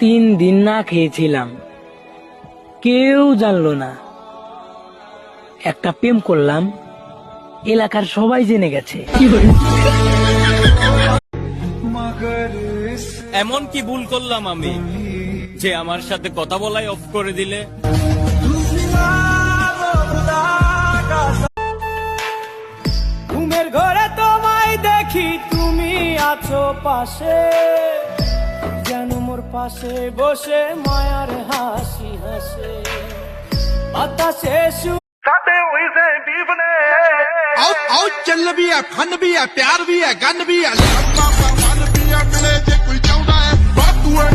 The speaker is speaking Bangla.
3 দিন না খেয়েছিলাম, কেউ জানলো না। একটা প্রেম করলাম, এলাকার সবাই জেনে গেছে। এমন কি ভুল করলাম আমি যে আমার সাথে কথা বলাই অফ করে দিলে? ঘুমের ঘরে তোমায় দেখি, তুমি আছো পাশে, যেন মোর পাশে বসে মায়ার হাসি হাসে বাতাসে आओ चल भी है फन भी है प्यार भी है गन भी है मन भी है मिले जे कोई चाहता है बात तू है